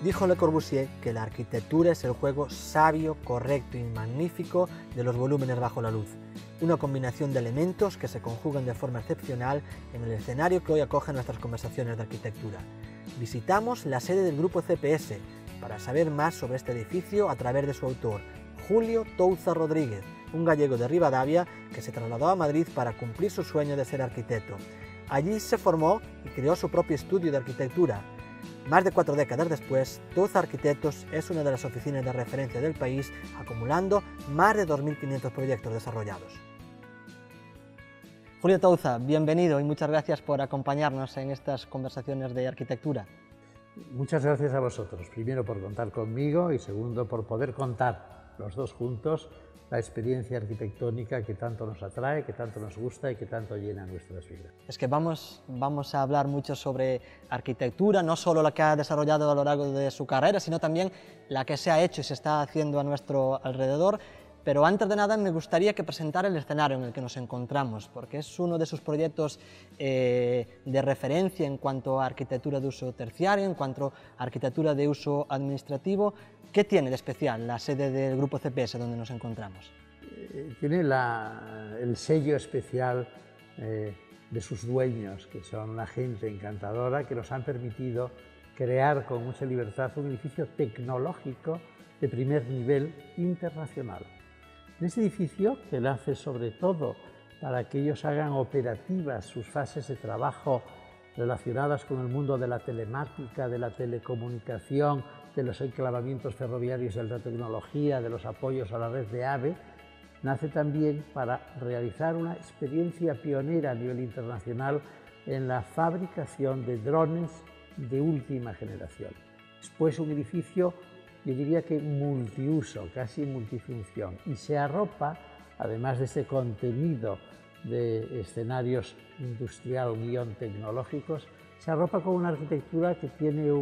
Dijo Le Corbusier que la arquitectura es el juego sabio, correcto y magnífico de los volúmenes bajo la luz, una combinación de elementos que se conjugan de forma excepcional en el escenario que hoy acoge nuestras conversaciones de arquitectura. Visitamos la sede del grupo CPS para saber más sobre este edificio a través de su autor, Julio Touza Rodríguez, un gallego de Ribadavia que se trasladó a Madrid para cumplir su sueño de ser arquitecto. Allí se formó y creó su propio estudio de arquitectura. Más de 4 décadas después, Touza Arquitectos es una de las oficinas de referencia del país, acumulando más de 2.500 proyectos desarrollados. Julio Touza, bienvenido y muchas gracias por acompañarnos en estas conversaciones de arquitectura. Muchas gracias a vosotros, primero por contar conmigo y segundo por poder contar los dos juntos la experiencia arquitectónica que tanto nos atrae, que tanto nos gusta y que tanto llena nuestras vidas. Es que vamos a hablar mucho sobre arquitectura, no solo la que ha desarrollado a lo largo de su carrera, sino también la que se ha hecho y se está haciendo a nuestro alrededor. Pero antes de nada me gustaría que presentara el escenario en el que nos encontramos, porque es uno de sus proyectos de referencia en cuanto a arquitectura de uso terciario, en cuanto a arquitectura de uso administrativo. ¿Qué tiene de especial la sede del Grupo CPS donde nos encontramos? Tiene el sello especial de sus dueños, que son una gente encantadora que nos han permitido crear con mucha libertad un edificio tecnológico de primer nivel internacional. En este edificio, que nace sobre todo para que ellos hagan operativas sus fases de trabajo relacionadas con el mundo de la telemática, de la telecomunicación, de los enclavamientos ferroviarios de alta tecnología, de los apoyos a la red de AVE, nace también para realizar una experiencia pionera a nivel internacional en la fabricación de drones de última generación. Después un edificio, yo diría que multiuso, casi multifunción, y se arropa, además de ese contenido de escenarios industrial-tecnológicos, se arropa con una arquitectura que tiene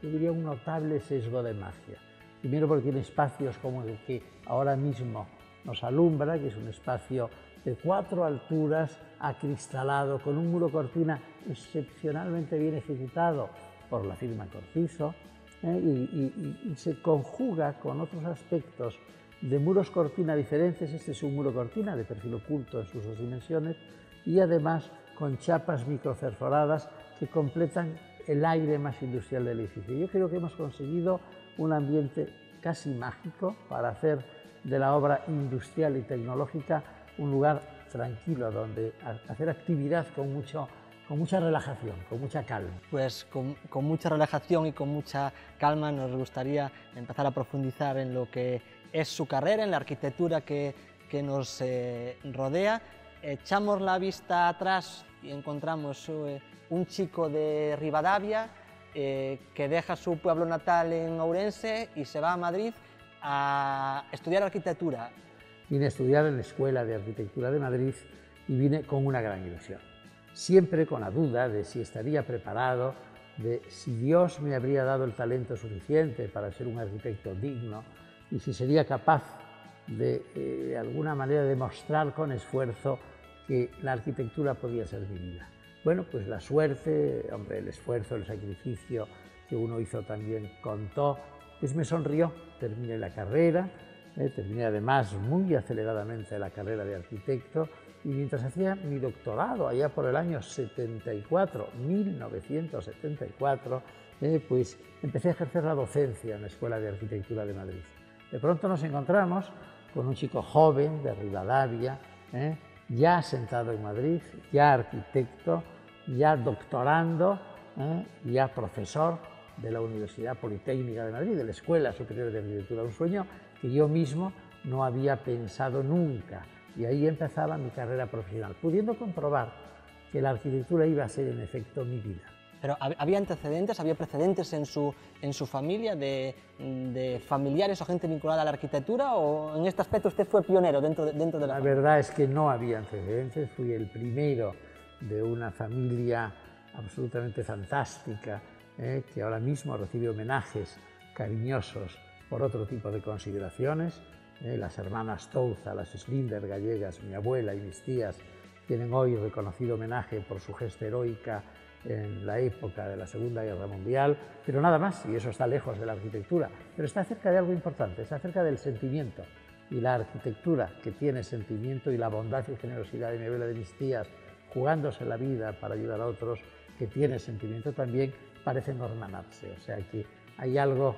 yo diría un notable sesgo de magia. Primero porque tiene espacios como el que ahora mismo nos alumbra, que es un espacio de 4 alturas, acristalado, con un muro cortina excepcionalmente bien ejecutado por la firma Cortizo, y se conjuga con otros aspectos de muros cortina diferentes. Este es un muro cortina de perfil oculto en sus 2 dimensiones y además con chapas microperforadas que completan el aire más industrial del edificio. Yo creo que hemos conseguido un ambiente casi mágico para hacer de la obra industrial y tecnológica un lugar tranquilo donde hacer actividad con mucha relajación, con mucha calma. Pues con mucha relajación y con mucha calma nos gustaría empezar a profundizar en lo que es su carrera, en la arquitectura que nos rodea. Echamos la vista atrás y encontramos un chico de Ribadavia que deja su pueblo natal en Ourense y se va a Madrid a estudiar arquitectura. Vine a estudiar en la Escuela de Arquitectura de Madrid y vine con una gran ilusión. Siempre con la duda de si estaría preparado, de si Dios me habría dado el talento suficiente para ser un arquitecto digno y si sería capaz de alguna manera demostrar con esfuerzo que la arquitectura podía ser mi vida. Bueno, pues la suerte, hombre, el esfuerzo, el sacrificio que uno hizo también contó, pues me sonrió. Terminé la carrera, terminé además muy aceleradamente la carrera de arquitecto. Y mientras hacía mi doctorado, allá por el año 1974, pues empecé a ejercer la docencia en la Escuela de Arquitectura de Madrid. De pronto nos encontramos con un chico joven de Ribadavia, ya sentado en Madrid, ya arquitecto, ya doctorando, ya profesor de la Universidad Politécnica de Madrid, de la Escuela Superior de Arquitectura. Un sueño que yo mismo no había pensado nunca. Y ahí empezaba mi carrera profesional, pudiendo comprobar que la arquitectura iba a ser en efecto mi vida. Pero ¿había antecedentes, había precedentes en su familia de familiares o gente vinculada a la arquitectura, o en este aspecto usted fue pionero dentro de la familia? La verdad es que no había antecedentes, fui el primero de una familia absolutamente fantástica, que ahora mismo recibe homenajes cariñosos por otro tipo de consideraciones. Las hermanas Touza, las Slinder gallegas, mi abuela y mis tías, tienen hoy reconocido homenaje por su gesta heroica en la época de la Segunda Guerra Mundial, pero nada más, y eso está lejos de la arquitectura, pero está cerca de algo importante, está cerca del sentimiento. Y la arquitectura que tiene sentimiento y la bondad y generosidad de mi abuela, de mis tías, jugándose la vida para ayudar a otros, que tiene sentimiento también, parecen hermanarse. O sea que hay algo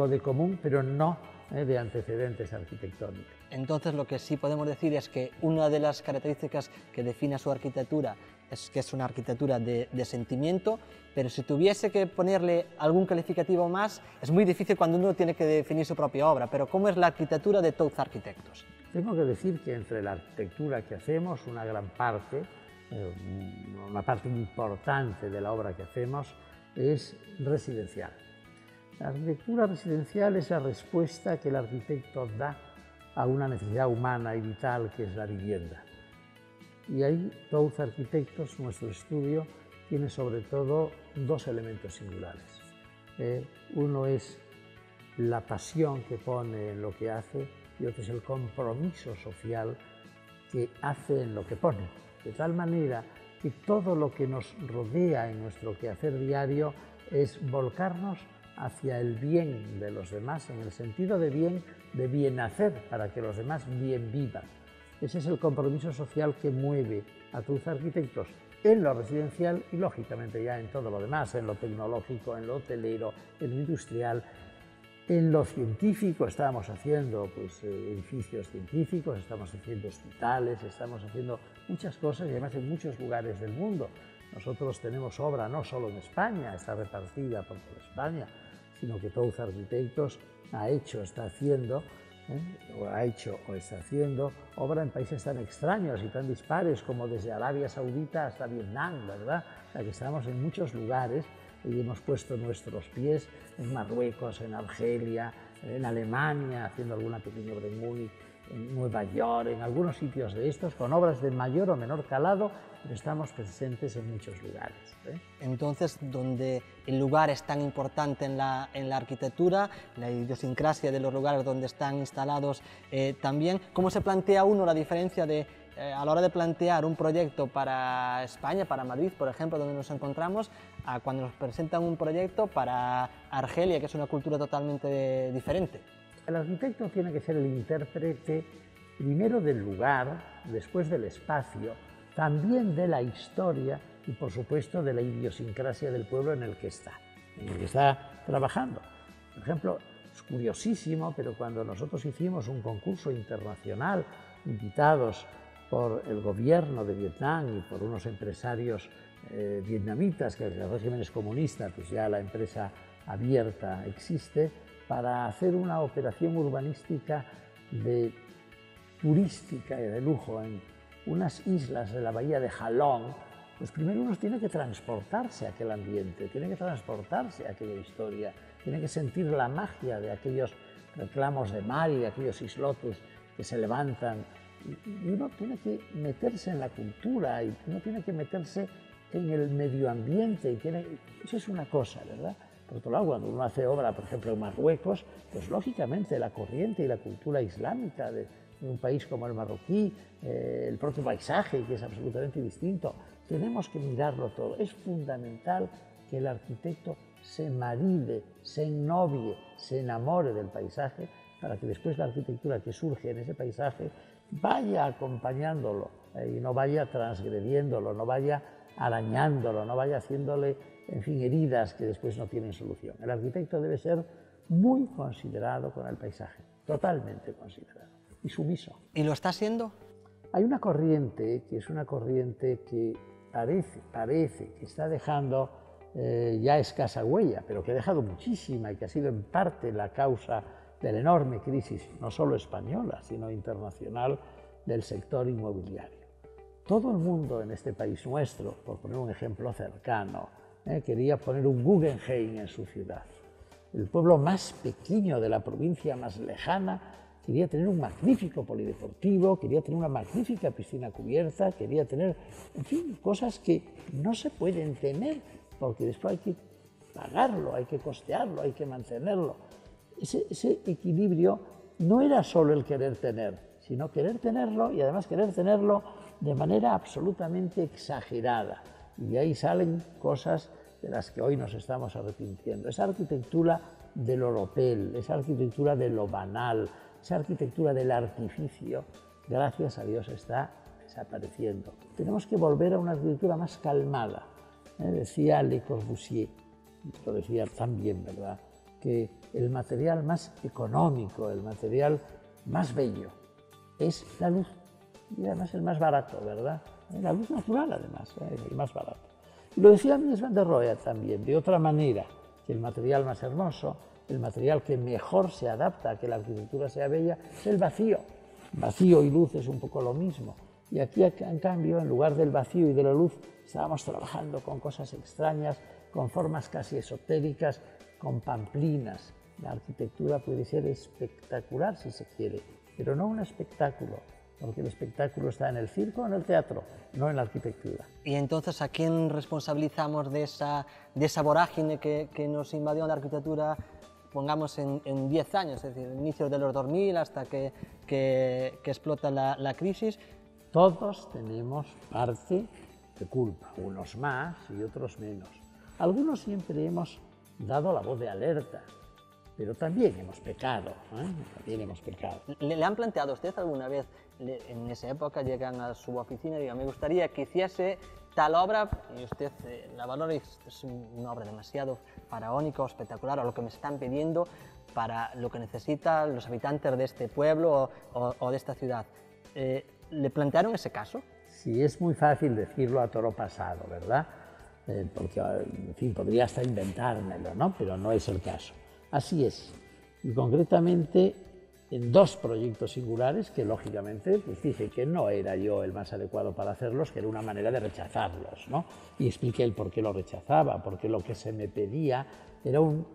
de común, pero no de antecedentes arquitectónicos. Entonces lo que sí podemos decir es que una de las características que define a su arquitectura es que es una arquitectura de sentimiento, pero si tuviese que ponerle algún calificativo más, es muy difícil cuando uno tiene que definir su propia obra, pero ¿cómo es la arquitectura de Tous Arquitectos? Tengo que decir que entre la arquitectura que hacemos, una gran parte, una parte importante de la obra que hacemos es residencial. La arquitectura residencial es la respuesta que el arquitecto da a una necesidad humana y vital que es la vivienda. Y ahí Tous Arquitectos, nuestro estudio, tiene sobre todo dos elementos singulares. Uno es la pasión que pone en lo que hace y otro es el compromiso social que hace en lo que pone. De tal manera que todo lo que nos rodea en nuestro quehacer diario es volcarnos hacia el bien de los demás, en el sentido de bien hacer, para que los demás bien vivan. Ese es el compromiso social que mueve a Tous Arquitectos en lo residencial y, lógicamente, ya en todo lo demás, en lo tecnológico, en lo hotelero, en lo industrial. En lo científico estamos haciendo edificios científicos, estamos haciendo hospitales, estamos haciendo muchas cosas y además en muchos lugares del mundo. Nosotros tenemos obra no solo en España, está repartida por toda España, sino que Tous Arquitectos ha hecho, está haciendo obra en países tan extraños y tan dispares como desde Arabia Saudita hasta Vietnam, ¿verdad? O sea que estamos en muchos lugares y hemos puesto nuestros pies en Marruecos, en Argelia, en Alemania, haciendo alguna pequeña obra en Múnich, en Nueva York, en algunos sitios de estos, con obras de mayor o menor calado, pero estamos presentes en muchos lugares. Entonces, donde el lugar es tan importante en la arquitectura, la idiosincrasia de los lugares donde están instalados también, ¿cómo se plantea uno la diferencia a la hora de plantear un proyecto para España, para Madrid, por ejemplo, donde nos encontramos, a cuando nos presentan un proyecto para Argelia, que es una cultura totalmente diferente? El arquitecto tiene que ser el intérprete primero del lugar, después del espacio, también de la historia y, por supuesto, de la idiosincrasia del pueblo en el que está trabajando. Por ejemplo, es curiosísimo, pero cuando nosotros hicimos un concurso internacional, invitados por el gobierno de Vietnam y por unos empresarios vietnamitas, que desde los regímenes comunistas, pues ya la empresa abierta existe, para hacer una operación urbanística turística y de lujo en unas islas de la bahía de Halong, pues primero uno tiene que transportarse a aquel ambiente, tiene que transportarse a aquella historia, tiene que sentir la magia de aquellos reclamos de mar y de aquellos islotes que se levantan. Y uno tiene que meterse en la cultura y uno tiene que meterse en el medio ambiente. Eso es una cosa, ¿verdad? Por otro lado, cuando uno hace obra, por ejemplo, en Marruecos, pues lógicamente la corriente y la cultura islámica de un país como el marroquí, el propio paisaje, que es absolutamente distinto, tenemos que mirarlo todo. Es fundamental que el arquitecto se maride, se ennovie, se enamore del paisaje, para que después la arquitectura que surge en ese paisaje vaya acompañándolo y no vaya transgrediéndolo, no vaya arañándolo, no vaya haciéndole, en fin, heridas que después no tienen solución. El arquitecto debe ser muy considerado con el paisaje, totalmente considerado y sumiso. ¿Y lo está siendo? Hay una corriente que es una corriente que parece que está dejando ya escasa huella, pero que ha dejado muchísima y que ha sido en parte la causa de la enorme crisis, no solo española, sino internacional, del sector inmobiliario. Todo el mundo en este país nuestro, por poner un ejemplo cercano, quería poner un Guggenheim en su ciudad. El pueblo más pequeño de la provincia más lejana quería tener un magnífico polideportivo, quería tener una magnífica piscina cubierta, quería tener, en fin, cosas que no se pueden tener, porque después hay que pagarlo, hay que costearlo, hay que mantenerlo. Ese equilibrio no era solo el querer tener, sino querer tenerlo y además querer tenerlo de manera absolutamente exagerada. y de ahí salen cosas de las que hoy nos estamos arrepintiendo. Esa arquitectura de lo oropel, esa arquitectura de lo banal, esa arquitectura del artificio, gracias a Dios está desapareciendo. Tenemos que volver a una arquitectura más calmada. Decía Le Corbusier, lo decía también, ¿verdad?, que el material más económico, el material más bello, es la luz. Y además el más barato, ¿verdad? La luz natural, además, el más barato. Y lo decía Mies van der Rohe también, de otra manera, que el material más hermoso, el material que mejor se adapta a que la arquitectura sea bella, es el vacío. Vacío y luz es un poco lo mismo. Y aquí, en cambio, en lugar del vacío y de la luz, estábamos trabajando con cosas extrañas, con formas casi esotéricas, con pamplinas. La arquitectura puede ser espectacular si se quiere, pero no un espectáculo, porque el espectáculo está en el circo o en el teatro, no en la arquitectura. Y entonces, ¿a quién responsabilizamos de esa vorágine que nos invadió la arquitectura, pongamos en 10 años, es decir, inicios de los 2000 hasta que explota la crisis? Todos tenemos parte de culpa, unos más y otros menos. Algunos siempre hemos dado la voz de alerta, pero también hemos pecado, también hemos pecado. ¿Le han planteado a usted alguna vez, en esa época, llegan a su oficina y digan, me gustaría que hiciese tal obra, y usted la valora y es una obra demasiado faraónica o espectacular, o lo que me están pidiendo para lo que necesitan los habitantes de este pueblo o de esta ciudad? ¿Le plantearon ese caso? Sí, es muy fácil decirlo a toro pasado, ¿verdad? Porque, en fin, podría hasta inventármelo, ¿no? Pero no es el caso. Así es. Y concretamente en dos proyectos singulares que, lógicamente, pues dije que no era yo el más adecuado para hacerlos, que era una manera de rechazarlos, ¿no? Y expliqué el por qué lo rechazaba, porque lo que se me pedía era un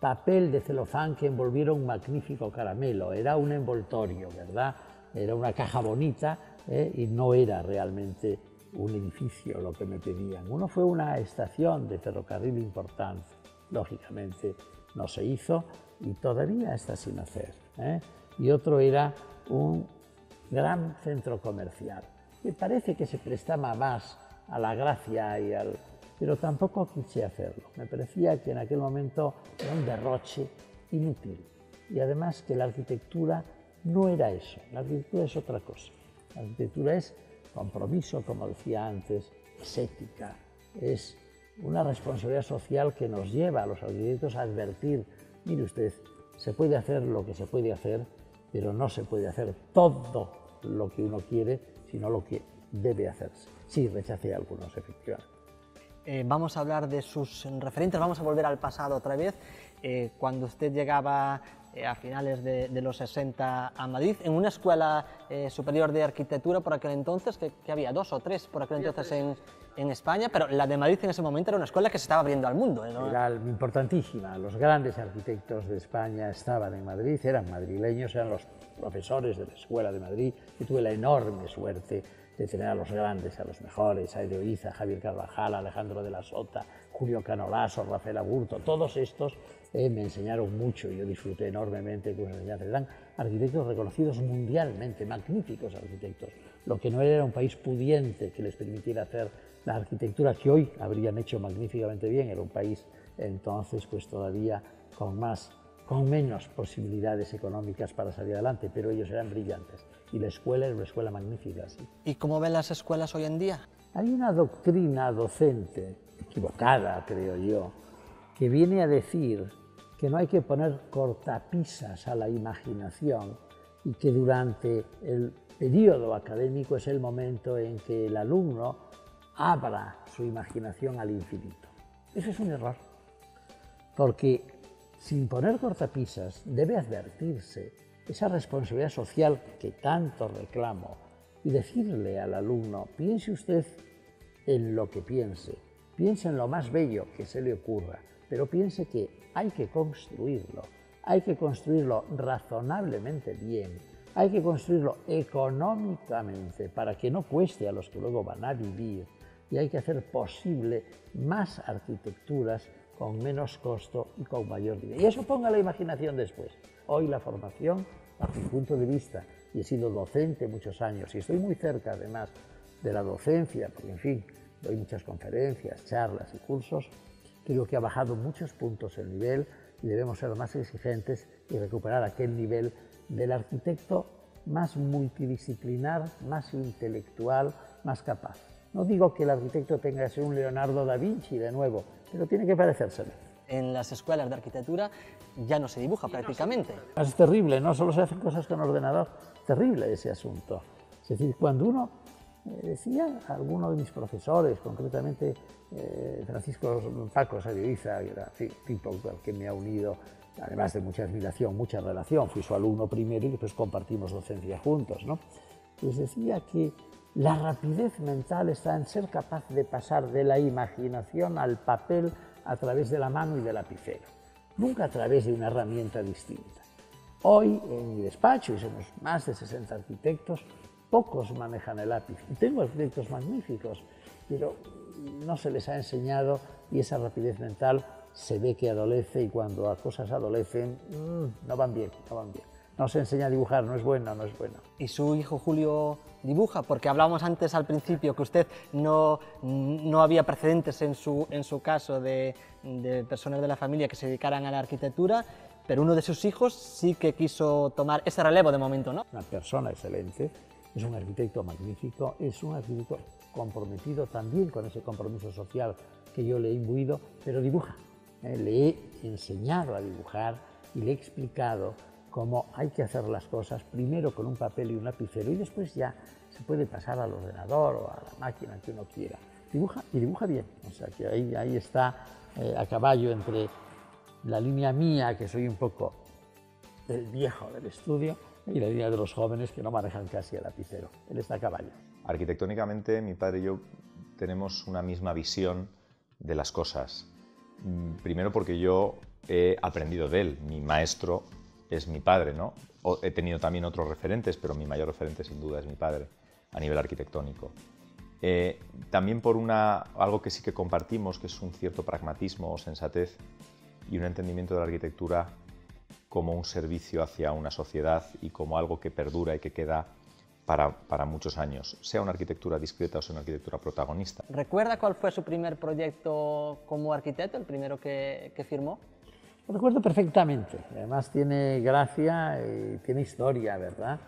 papel de celofán que envolviera un magnífico caramelo, era un envoltorio, ¿verdad? Era una caja bonita, y no era realmente un edificio lo que me pedían. Uno fue una estación de ferrocarril importante, lógicamente no se hizo y todavía está sin hacer, y otro era un gran centro comercial, que parece que se prestaba más a la gracia pero tampoco quise hacerlo. Me parecía que en aquel momento era un derroche inútil y además que la arquitectura no era eso, la arquitectura es otra cosa. La arquitectura es compromiso, como decía antes, es ética, es una responsabilidad social que nos lleva a los arquitectos a advertir, mire usted, se puede hacer lo que se puede hacer, pero no se puede hacer todo lo que uno quiere, sino lo que debe hacerse. Sí, rechacé algunos, efectivamente. Vamos a hablar de sus referentes, vamos a volver al pasado otra vez. Cuando usted llegaba a finales de los 60 a Madrid, en una escuela superior de arquitectura por aquel entonces, que había 2 o 3 por aquel entonces en España, pero la de Madrid en ese momento era una escuela que se estaba abriendo al mundo, ¿no? Era importantísima, los grandes arquitectos de España estaban en Madrid, eran madrileños, eran los profesores de la Escuela de Madrid, y tuve la enorme suerte de tener a los grandes, a los mejores, a Eloíza, Javier Carvajal, Alejandro de la Sota, Julio Canolaso, Rafael Aburto, todos estos me enseñaron mucho y yo disfruté enormemente con sus enseñanzas. Eran arquitectos reconocidos mundialmente, magníficos arquitectos. Lo que no era un país pudiente que les permitiera hacer la arquitectura que hoy habrían hecho magníficamente bien, era un país entonces pues todavía con menos posibilidades económicas para salir adelante, pero ellos eran brillantes y la escuela era una escuela magnífica. ¿Sí? ¿Y cómo ven las escuelas hoy en día? Hay una doctrina docente, equivocada creo yo, que viene a decir que no hay que poner cortapisas a la imaginación y que durante el periodo académico es el momento en que el alumno abra su imaginación al infinito. Eso es un error, porque sin poner cortapisas debe advertirse esa responsabilidad social que tanto reclamo y decirle al alumno, piense usted en lo que piense en lo más bello que se le ocurra, pero piense que hay que construirlo razonablemente bien, hay que construirlo económicamente para que no cueste a los que luego van a vivir y hay que hacer posible más arquitecturas con menos costo y con mayor dinero. Y eso ponga la imaginación después. Hoy la formación, bajo mi punto de vista, y he sido docente muchos años y estoy muy cerca además de la docencia, porque en fin, doy muchas conferencias, charlas y cursos, creo que ha bajado muchos puntos el nivel y debemos ser más exigentes y recuperar aquel nivel del arquitecto más multidisciplinar, más intelectual, más capaz. No digo que el arquitecto tenga que ser un Leonardo da Vinci de nuevo, pero tiene que parecérselo. En las escuelas de arquitectura ya no se dibuja prácticamente. Es terrible, no solo se hacen cosas con ordenador, terrible ese asunto. Es decir, cuando uno decía a alguno de mis profesores, concretamente Francisco Paco Sabioriza, que era tipo al que me ha unido, además de mucha admiración, mucha relación, fui su alumno primero y después compartimos docencia juntos, ¿no? Les decía que la rapidez mental está en ser capaz de pasar de la imaginación al papel a través de la mano y del lapicero, nunca a través de una herramienta distinta. Hoy, en mi despacho, y somos más de 60 arquitectos, pocos manejan el lápiz. Y tengo arquitectos magníficos, pero no se les ha enseñado y esa rapidez mental se ve que adolece y cuando las cosas adolecen, no van bien, no van bien. No se enseña a dibujar, no es bueno, no es bueno. ¿Y su hijo Julio dibuja? Porque hablábamos antes al principio que usted no había precedentes en su caso de personas de la familia que se dedicaran a la arquitectura, pero uno de sus hijos sí que quiso tomar ese relevo de momento, ¿no? Una persona excelente, es un arquitecto magnífico, es un arquitecto comprometido también con ese compromiso social que yo le he imbuido, pero dibuja. Le he enseñado a dibujar y le he explicado cómo hay que hacer las cosas primero con un papel y un lapicero y después ya se puede pasar al ordenador o a la máquina que uno quiera. Dibuja y dibuja bien, o sea que ahí está a caballo entre la línea mía, que soy un poco del viejo del estudio, y la línea de los jóvenes que no manejan casi el lapicero. Él está a caballo. Arquitectónicamente, mi padre y yo tenemos una misma visión de las cosas. Primero porque yo he aprendido de él, mi maestro es mi padre, ¿no? He tenido también otros referentes, pero mi mayor referente sin duda es mi padre a nivel arquitectónico. También por algo que sí que compartimos, que es un cierto pragmatismo o sensatez y un entendimiento de la arquitectura como un servicio hacia una sociedad y como algo que perdura y que queda para muchos años, sea una arquitectura discreta o sea una arquitectura protagonista. ¿Recuerda cuál fue su primer proyecto como arquitecto, el primero que firmó? Lo recuerdo perfectamente, además tiene gracia y tiene historia, ¿verdad?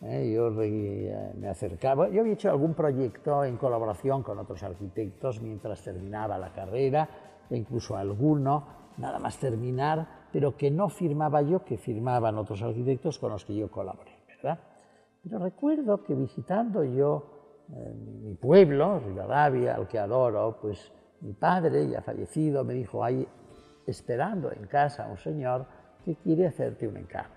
Yo me acercaba, yo había hecho algún proyecto en colaboración con otros arquitectos mientras terminaba la carrera, e incluso alguno, nada más terminar, pero que no firmaba yo, que firmaban otros arquitectos con los que yo colaboré, ¿verdad? Pero recuerdo que visitando yo mi pueblo, Rivadavia, al que adoro, pues mi padre, ya fallecido, me dijo, hay esperando en casa un señor que quiere hacerte un encargo.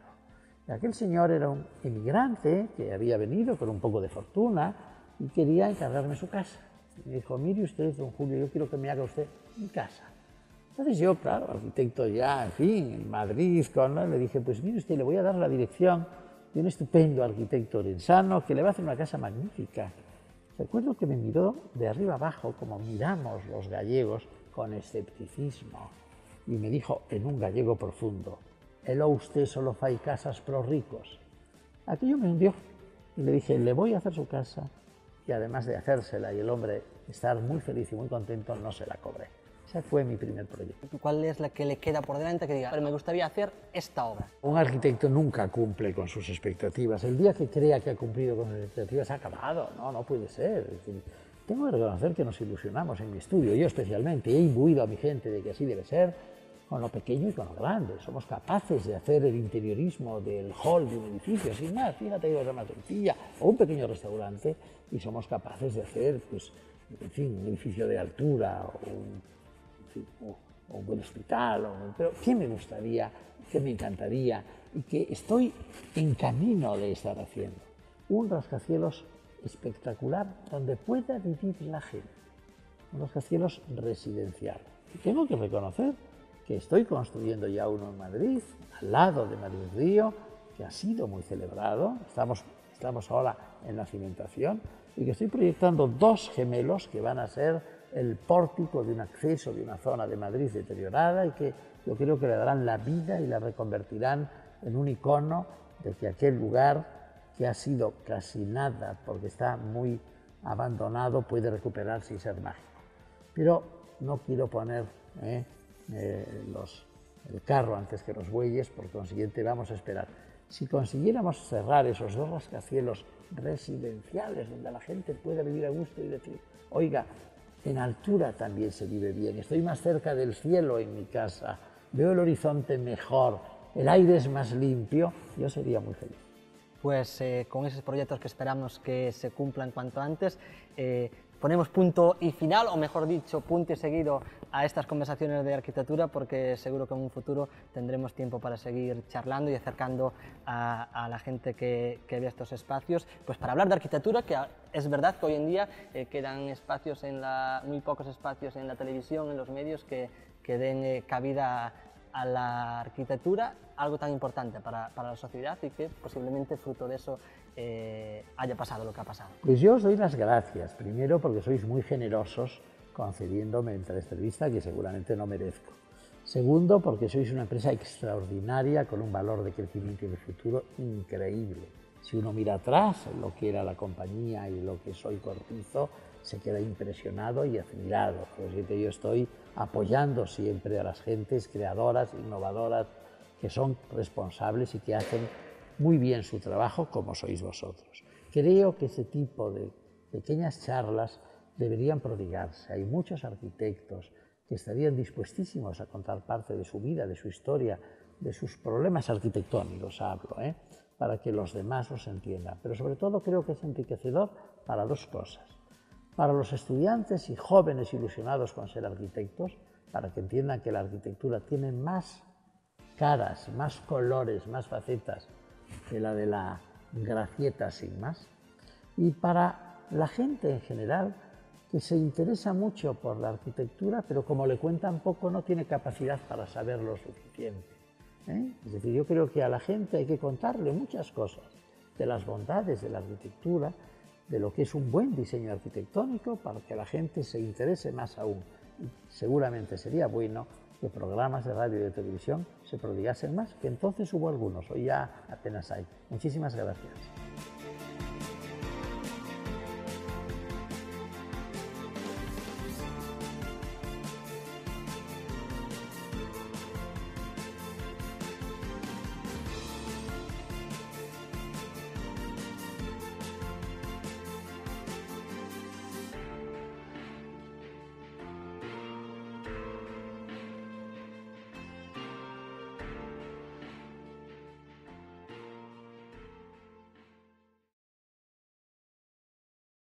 Y aquel señor era un emigrante que había venido con un poco de fortuna y quería encargarme su casa. Y me dijo, mire usted, don Julio, yo quiero que me haga usted mi casa. Entonces yo, claro, arquitecto ya, en fin, en Madrid, le dije, pues mire usted, le voy a dar la dirección de un estupendo arquitecto orensano que le va a hacer una casa magnífica. Recuerdo que me miró de arriba abajo, como miramos los gallegos, con escepticismo. Y me dijo en un gallego profundo, «Elo usted solo fai casas pro ricos». Aquello me hundió y le dije, le voy a hacer su casa y además de hacérsela y el hombre estar muy feliz y muy contento, no se la cobré. Ese fue mi primer proyecto. ¿Cuál es la que le queda por delante que diga, pero me gustaría hacer esta obra? Un arquitecto nunca cumple con sus expectativas. El día que crea que ha cumplido con sus expectativas ha acabado. No puede ser. Es decir, tengo que reconocer que nos ilusionamos en mi estudio, yo especialmente. He imbuido a mi gente de que así debe ser, con lo pequeño y con lo grande. Somos capaces de hacer el interiorismo del hall de un edificio, sin más. Fíjate que cosa más sencilla, o un pequeño restaurante, y somos capaces de hacer, pues, en fin, un edificio de altura, o un buen hospital, pero ¿qué me gustaría, qué me encantaría y que estoy en camino de estar haciendo? Un rascacielos espectacular donde pueda vivir la gente, un rascacielos residencial. Y tengo que reconocer que estoy construyendo ya uno en Madrid, al lado de Madrid Río, que ha sido muy celebrado, estamos ahora en la cimentación, y que estoy proyectando dos gemelos que van a ser el pórtico de un acceso de una zona de Madrid deteriorada y que yo creo que le darán la vida y la reconvertirán en un icono de que aquel lugar, que ha sido casi nada porque está muy abandonado, puede recuperarse y ser mágico. Pero no quiero poner el carro antes que los bueyes, por consiguiente vamos a esperar. Si consiguiéramos cerrar esos dos rascacielos residenciales donde la gente pueda vivir a gusto y decir, oiga, en altura también se vive bien, estoy más cerca del cielo en mi casa, veo el horizonte mejor, el aire es más limpio, yo sería muy feliz. Pues con esos proyectos que esperamos que se cumplan cuanto antes, ponemos punto y final, o mejor dicho, punto y seguido a estas conversaciones de arquitectura, porque seguro que en un futuro tendremos tiempo para seguir charlando y acercando a la gente que ve estos espacios, pues para hablar de arquitectura, que es verdad que hoy en día quedan espacios muy pocos espacios en la televisión, en los medios, que den cabida a la arquitectura, algo tan importante para la sociedad, y que posiblemente fruto de eso haya pasado lo que ha pasado. Pues yo os doy las gracias, primero porque sois muy generosos concediéndome esta entrevista que seguramente no merezco. Segundo, porque sois una empresa extraordinaria con un valor de crecimiento y de futuro increíble. Si uno mira atrás en lo que era la compañía y lo que soy Cortizo, se queda impresionado y admirado. Por eso yo estoy apoyando siempre a las gentes creadoras, innovadoras, que son responsables y que hacen muy bien su trabajo, como sois vosotros. Creo que ese tipo de pequeñas charlas deberían prodigarse. Hay muchos arquitectos que estarían dispuestísimos a contar parte de su vida, de su historia, de sus problemas arquitectónicos, hablo, para que los demás los entiendan. Pero sobre todo creo que es enriquecedor para dos cosas. Para los estudiantes y jóvenes ilusionados con ser arquitectos, para que entiendan que la arquitectura tiene más caras, más colores, más facetas que la de la gracieta sin más. Y para la gente en general que se interesa mucho por la arquitectura, pero como le cuentan poco, no tiene capacidad para saber lo suficiente. Es decir, yo creo que a la gente hay que contarle muchas cosas de las bondades de la arquitectura, de lo que es un buen diseño arquitectónico, para que la gente se interese más aún. Y seguramente sería bueno que programas de radio y de televisión se prodigasen más, que entonces hubo algunos, hoy ya apenas hay. Muchísimas gracias.